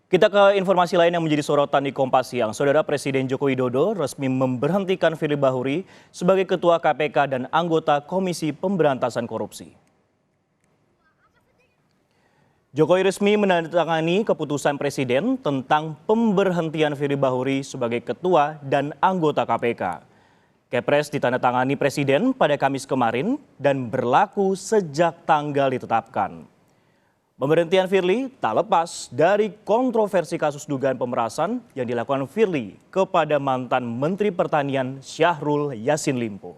Kita ke informasi lain yang menjadi sorotan di Kompas Siang. Saudara Presiden Joko Widodo resmi memberhentikan Firly Bahuri sebagai Ketua KPK dan anggota Komisi Pemberantasan Korupsi. Jokowi resmi menandatangani keputusan Presiden tentang pemberhentian Firly Bahuri sebagai Ketua dan anggota KPK. Kepres ditandatangani Presiden pada Kamis kemarin dan berlaku sejak tanggal ditetapkan. Pemberhentian Firly tak lepas dari kontroversi kasus dugaan pemerasan yang dilakukan Firly kepada mantan Menteri Pertanian Syahrul Yassin Limpo.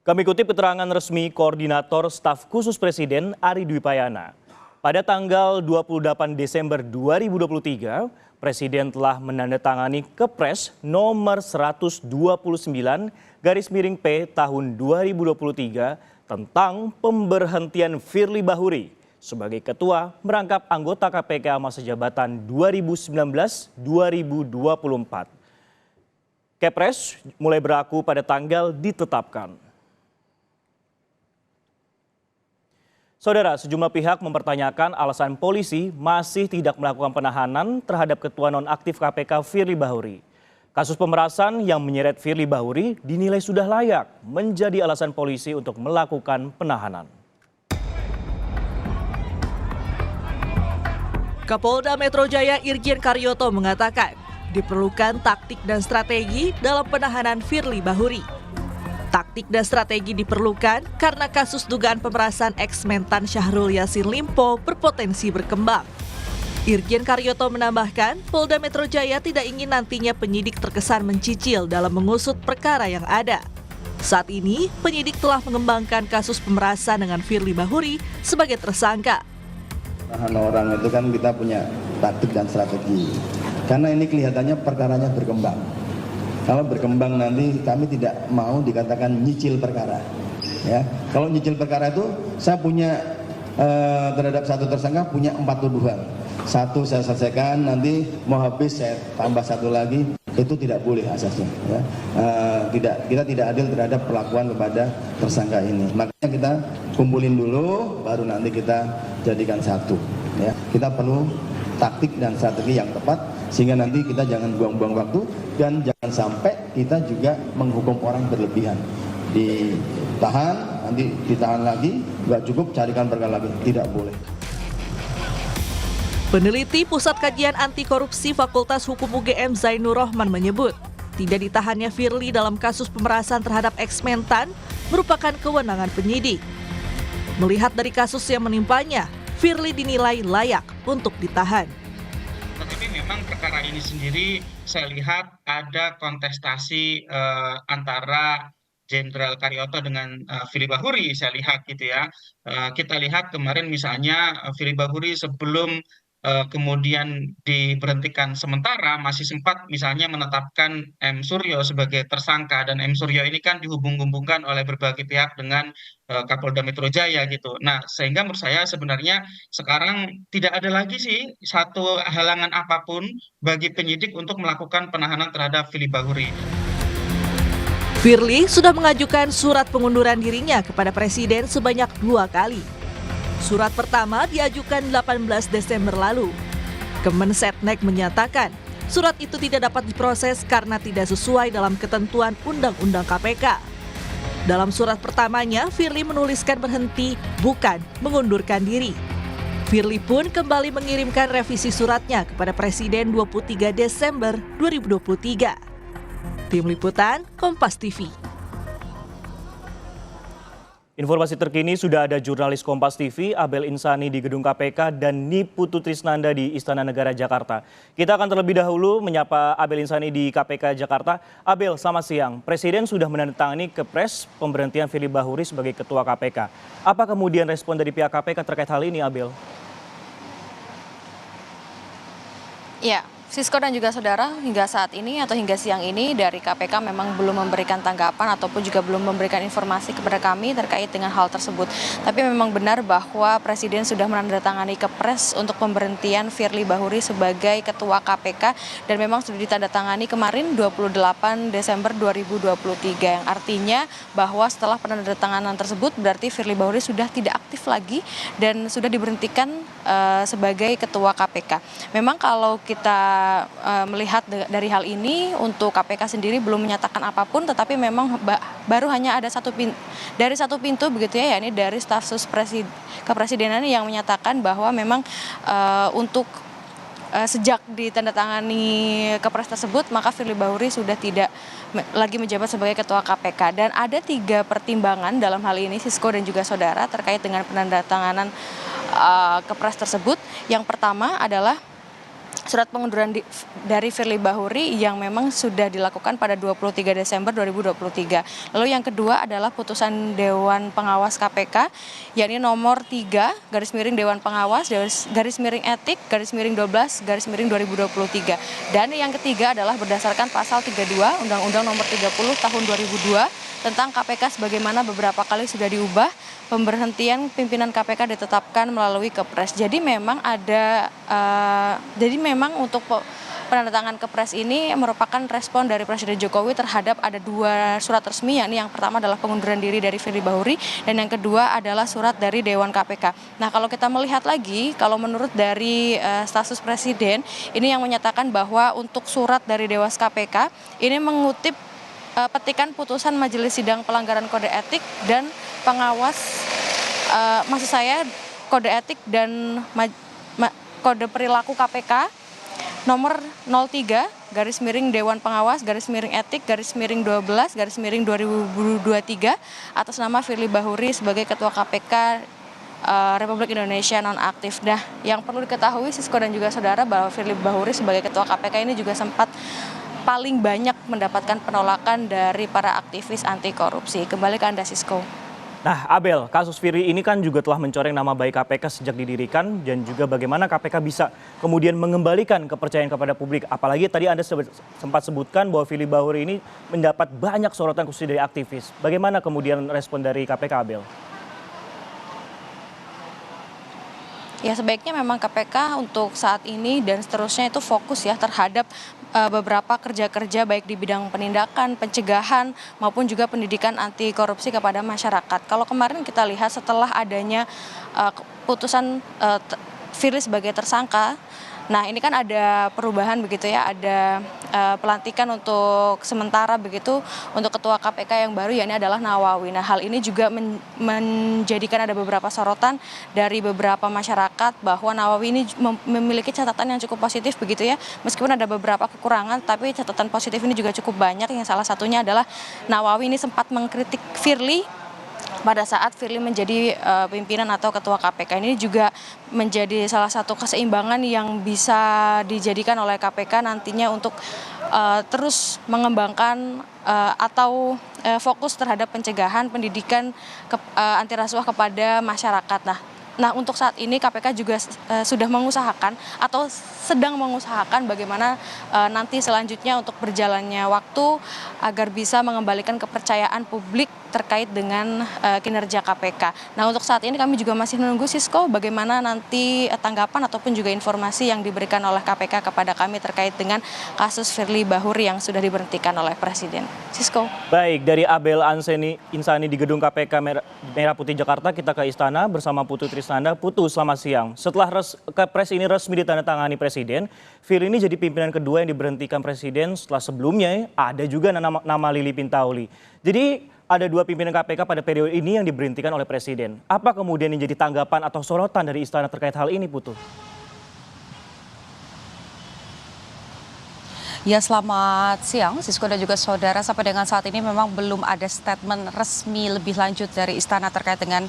Kami kutip keterangan resmi Koordinator Staf Khusus Presiden Ari Dwi Payana. Pada tanggal 28 Desember 2023, Presiden telah menandatangani Kepres nomor 129/P tahun 2023 tentang pemberhentian Firly Bahuri sebagai Ketua merangkap anggota KPK masa jabatan 2019-2024. Kepres mulai berlaku pada tanggal ditetapkan. Saudara, sejumlah pihak mempertanyakan alasan polisi masih tidak melakukan penahanan terhadap Ketua nonaktif KPK Firly Bahuri. Kasus pemerasan yang menyeret Firly Bahuri dinilai sudah layak menjadi alasan polisi untuk melakukan penahanan. Kapolda Metro Jaya Irjen Karyoto mengatakan diperlukan taktik dan strategi dalam penahanan Firly Bahuri. Taktik dan strategi diperlukan karena kasus dugaan pemerasan ex-Mentan Syahrul Yassin Limpo berpotensi berkembang. Irjen Karyoto menambahkan, Polda Metro Jaya tidak ingin nantinya penyidik terkesan mencicil dalam mengusut perkara yang ada. Saat ini, penyidik telah mengembangkan kasus pemerasan dengan Firly Bahuri sebagai tersangka. Tahan orang itu kan kita punya taktik dan strategi. Karena ini kelihatannya perkaranya berkembang. Kalau berkembang nanti kami tidak mau dikatakan nyicil perkara. Ya, kalau nyicil perkara itu saya punya terhadap satu tersangka punya 4 tuduhan. Satu saya selesaikan, nanti mau habis saya tambah satu lagi, itu tidak boleh asasnya. Ya. Kita tidak adil terhadap perlakuan kepada tersangka ini. Makanya kita kumpulin dulu, baru nanti kita jadikan satu. Ya. Kita perlu taktik dan strategi yang tepat, sehingga nanti kita jangan buang-buang waktu dan jangan sampai kita juga menghukum orang berlebihan. Ditahan, nanti ditahan lagi, nggak cukup carikan perkara lagi, tidak boleh. Peneliti Pusat Kajian Anti Korupsi Fakultas Hukum UGM Zainur Rohman menyebut, tidak ditahannya Firly dalam kasus pemerasan terhadap ex-Mentan merupakan kewenangan penyidik. Melihat dari kasus yang menimpanya, Firly dinilai layak untuk ditahan. Tetapi memang perkara ini sendiri saya lihat ada kontestasi antara Jenderal Karyoto dengan Firly Bahuri, saya lihat gitu ya. Kita lihat kemarin misalnya Firly Bahuri sebelum kemudian diberhentikan sementara masih sempat misalnya menetapkan M. Suryo sebagai tersangka, dan M. Suryo ini kan dihubung-hubungkan oleh berbagai pihak dengan Kapolda Metro Jaya gitu. Nah, sehingga menurut saya sebenarnya sekarang tidak ada lagi sih satu halangan apapun bagi penyidik untuk melakukan penahanan terhadap Firly Bahuri. Firly sudah mengajukan surat pengunduran dirinya kepada Presiden sebanyak 2 kali. Surat pertama diajukan 18 Desember lalu. Kemensetnek menyatakan surat itu tidak dapat diproses karena tidak sesuai dalam ketentuan Undang-Undang KPK. Dalam surat pertamanya, Firly menuliskan berhenti, bukan mengundurkan diri. Firly pun kembali mengirimkan revisi suratnya kepada Presiden 23 Desember 2023. Tim Liputan, Kompas TV. Informasi terkini sudah ada jurnalis Kompas TV Abel Insani di Gedung KPK dan Niputu Trisnanda di Istana Negara Jakarta. Kita akan terlebih dahulu menyapa Abel Insani di KPK Jakarta. Abel, selamat siang. Presiden sudah menandatangani Kepres pemberhentian Firly Bahuri sebagai Ketua KPK. Apa kemudian respon dari pihak KPK terkait hal ini, Abel? Ya, Sisko dan juga saudara, hingga saat ini atau hingga siang ini dari KPK memang belum memberikan tanggapan ataupun juga belum memberikan informasi kepada kami terkait dengan hal tersebut. Tapi memang benar bahwa Presiden sudah menandatangani Kepres untuk pemberhentian Firly Bahuri sebagai Ketua KPK dan memang sudah ditandatangani kemarin 28 Desember 2023, yang artinya bahwa setelah penandatanganan tersebut berarti Firly Bahuri sudah tidak aktif lagi dan sudah diberhentikan sebagai ketua KPK. Memang kalau kita melihat dari hal ini untuk KPK sendiri belum menyatakan apapun, tetapi memang baru hanya ada dari satu pintu begitu ya, yakni dari staf sus kepresidenan yang menyatakan bahwa memang untuk sejak ditandatangani Kepres tersebut, maka Firly Bahuri sudah tidak lagi menjabat sebagai ketua KPK. Dan ada 3 pertimbangan dalam hal ini, Sisko dan juga saudara, terkait dengan penandatanganan Kepres tersebut. Yang pertama adalah surat pengunduran dari Firly Bahuri yang memang sudah dilakukan pada 23 Desember 2023. Lalu yang kedua adalah putusan Dewan Pengawas KPK, yakni nomor 3, _Dewan Pengawas, _Etik, _12, _2023. Dan yang ketiga adalah berdasarkan pasal 32 Undang-Undang nomor 30 tahun 2002 tentang KPK sebagaimana beberapa kali sudah diubah, pemberhentian pimpinan KPK ditetapkan melalui Kepres. Jadi memang untuk penandatangan Kepres ini merupakan respon dari Presiden Jokowi terhadap ada 2 surat resmi, yakni yang pertama adalah pengunduran diri dari Firly Bahuri dan yang kedua adalah surat dari Dewan KPK. Nah, kalau kita melihat lagi, kalau menurut dari status Presiden ini yang menyatakan bahwa untuk surat dari Dewas KPK ini mengutip petikan putusan Majelis Sidang Pelanggaran Kode Etik dan Pengawas, maksud saya Kode Etik dan Kode Perilaku KPK nomor 03 _Dewan Pengawas _Etik _12 _2023 atas nama Firly Bahuri sebagai Ketua KPK Republik Indonesia nonaktif. Nah, yang perlu diketahui Sisko dan juga saudara bahwa Firly Bahuri sebagai Ketua KPK ini juga sempat paling banyak mendapatkan penolakan dari para aktivis anti korupsi. Kembali ke Anda, Sisko. Nah, Abel, kasus Firly ini kan juga telah mencoreng nama baik KPK sejak didirikan dan juga bagaimana KPK bisa kemudian mengembalikan kepercayaan kepada publik. Apalagi tadi Anda sempat sebutkan bahwa Firly Bahuri ini mendapat banyak sorotan khusus dari aktivis. Bagaimana kemudian respon dari KPK, Abel? Ya, sebaiknya memang KPK untuk saat ini dan seterusnya itu fokus ya terhadap beberapa kerja-kerja baik di bidang penindakan, pencegahan maupun juga pendidikan anti korupsi kepada masyarakat. Kalau kemarin kita lihat setelah adanya putusan Firly sebagai tersangka, nah ini kan ada perubahan begitu ya, ada pelantikan untuk sementara begitu untuk ketua KPK yang baru, yakni adalah Nawawi. Nah, hal ini juga menjadikan ada beberapa sorotan dari beberapa masyarakat bahwa Nawawi ini memiliki catatan yang cukup positif begitu ya, meskipun ada beberapa kekurangan tapi catatan positif ini juga cukup banyak. Yang salah satunya adalah Nawawi ini sempat mengkritik Firly pada saat Firly menjadi pimpinan atau ketua KPK. Ini juga menjadi salah satu keseimbangan yang bisa dijadikan oleh KPK nantinya untuk terus mengembangkan atau fokus terhadap pencegahan, pendidikan anti rasuah kepada masyarakat. Nah, untuk saat ini KPK juga sudah mengusahakan atau sedang mengusahakan bagaimana nanti selanjutnya untuk berjalannya waktu agar bisa mengembalikan kepercayaan publik terkait dengan kinerja KPK. Nah, untuk saat ini kami juga masih menunggu, Sisko, bagaimana nanti tanggapan ataupun juga informasi yang diberikan oleh KPK kepada kami terkait dengan kasus Firly Bahuri yang sudah diberhentikan oleh Presiden. Sisko. Baik, dari Abel Insani di gedung KPK Merah Putih Jakarta, kita ke Istana bersama Putu Trisnanda. Putu, selamat siang. Setelah Kepres ini resmi ditandatangani Presiden, Firly ini jadi pimpinan kedua yang diberhentikan Presiden setelah sebelumnya ada juga nama Lili Pintauli. Jadi ada 2 pimpinan KPK pada periode ini yang diberhentikan oleh Presiden. Apa kemudian yang jadi tanggapan atau sorotan dari Istana terkait hal ini, Putu? Ya, selamat siang Sisko dan juga saudara. Sampai dengan saat ini memang belum ada statement resmi lebih lanjut dari Istana terkait dengan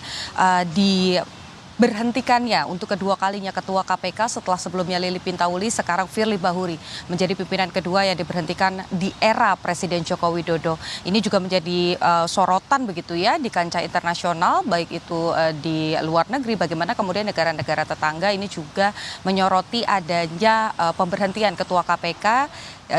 diberhentikannya untuk kedua kalinya ketua KPK setelah sebelumnya Lili Pintauli, sekarang Firly Bahuri menjadi pimpinan kedua yang diberhentikan di era Presiden Joko Widodo. Ini juga menjadi sorotan begitu ya di kancah internasional, baik itu di luar negeri, bagaimana kemudian negara-negara tetangga ini juga menyoroti adanya pemberhentian ketua KPK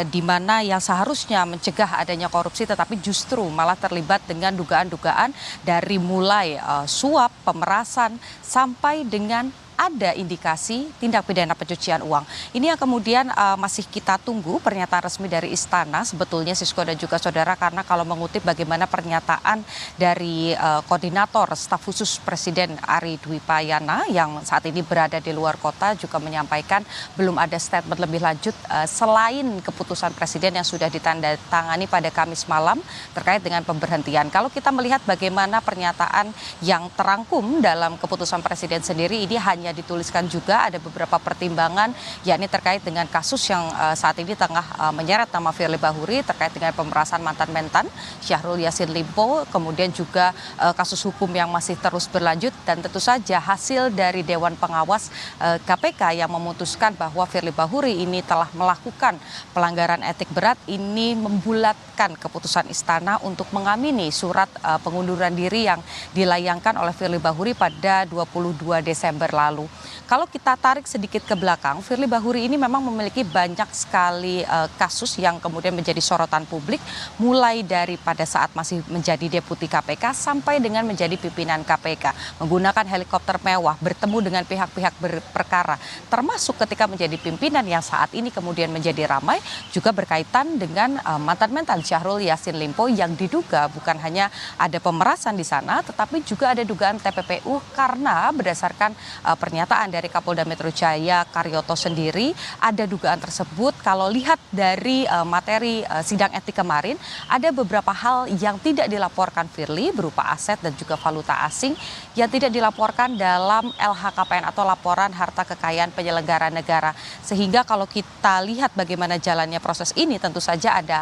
di mana yang seharusnya mencegah adanya korupsi tetapi justru malah terlibat dengan dugaan-dugaan dari mulai suap, pemerasan sampai dengan ada indikasi tindak pidana pencucian uang. Ini yang kemudian masih kita tunggu pernyataan resmi dari Istana sebetulnya Sisko dan juga saudara, karena kalau mengutip bagaimana pernyataan dari koordinator staf khusus Presiden Ari Dwi Payana yang saat ini berada di luar kota juga menyampaikan belum ada statement lebih lanjut selain keputusan Presiden yang sudah ditandatangani pada Kamis malam terkait dengan pemberhentian. Kalau kita melihat bagaimana pernyataan yang terangkum dalam keputusan Presiden sendiri, ini hanya dituliskan juga ada beberapa pertimbangan, yakni terkait dengan kasus yang saat ini tengah menyeret nama Firly Bahuri terkait dengan pemerasan mantan-mantan Syahrul Yassin Limpo, kemudian juga kasus hukum yang masih terus berlanjut, dan tentu saja hasil dari Dewan Pengawas KPK yang memutuskan bahwa Firly Bahuri ini telah melakukan pelanggaran etik berat, ini membulatkan keputusan Istana untuk mengamini surat pengunduran diri yang dilayangkan oleh Firly Bahuri pada 22 Desember lalu. Kalau kita tarik sedikit ke belakang, Firly Bahuri ini memang memiliki banyak sekali kasus yang kemudian menjadi sorotan publik, mulai dari pada saat masih menjadi deputi KPK sampai dengan menjadi pimpinan KPK, menggunakan helikopter mewah, bertemu dengan pihak-pihak berperkara, termasuk ketika menjadi pimpinan yang saat ini kemudian menjadi ramai, juga berkaitan dengan mantan-mantan Syahrul Yassin Limpo yang diduga bukan hanya ada pemerasan di sana, tetapi juga ada dugaan TPPU karena berdasarkan pernyataan dari Kapolda Metro Jaya Karyoto sendiri, ada dugaan tersebut. Kalau lihat dari materi sidang etik kemarin, ada beberapa hal yang tidak dilaporkan Firly berupa aset dan juga valuta asing yang tidak dilaporkan dalam LHKPN atau laporan harta kekayaan penyelenggara negara. Sehingga kalau kita lihat bagaimana jalannya proses ini, tentu saja ada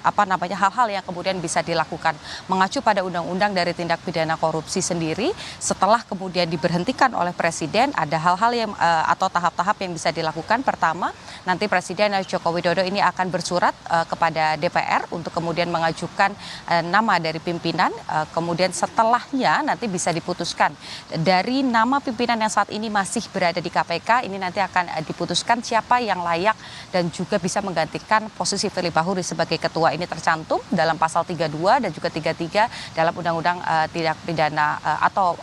hal-hal yang kemudian bisa dilakukan mengacu pada undang-undang dari tindak pidana korupsi sendiri. Setelah kemudian diberhentikan oleh Presiden, ada hal-hal yang atau tahap-tahap yang bisa dilakukan. Pertama, nanti Presiden Joko Widodo ini akan bersurat kepada DPR untuk kemudian mengajukan nama dari pimpinan. Kemudian setelahnya nanti bisa diputuskan dari nama pimpinan yang saat ini masih berada di KPK, ini nanti akan diputuskan siapa yang layak dan juga bisa menggantikan posisi Firly Bahuri sebagai ketua. Ini tercantum dalam pasal 32 dan juga 33 dalam undang-undang tindak pidana atau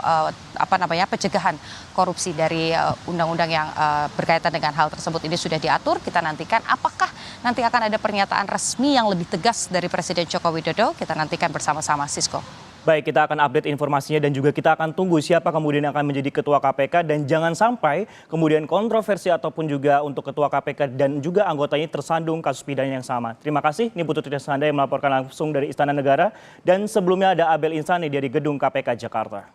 pencegahan korupsi dari undang-undang yang berkaitan dengan hal tersebut. Ini sudah diatur. Kita nantikan apakah nanti akan ada pernyataan resmi yang lebih tegas dari Presiden Joko Widodo. Kita nantikan bersama-sama, Sisko. Baik, kita akan update informasinya dan juga kita akan tunggu siapa kemudian yang akan menjadi ketua KPK, dan jangan sampai kemudian kontroversi ataupun juga untuk ketua KPK dan juga anggotanya tersandung kasus pidana yang sama. Terima kasih, ini Putri Trisnanda yang melaporkan langsung dari Istana Negara, dan sebelumnya ada Abel Insani dari Gedung KPK Jakarta.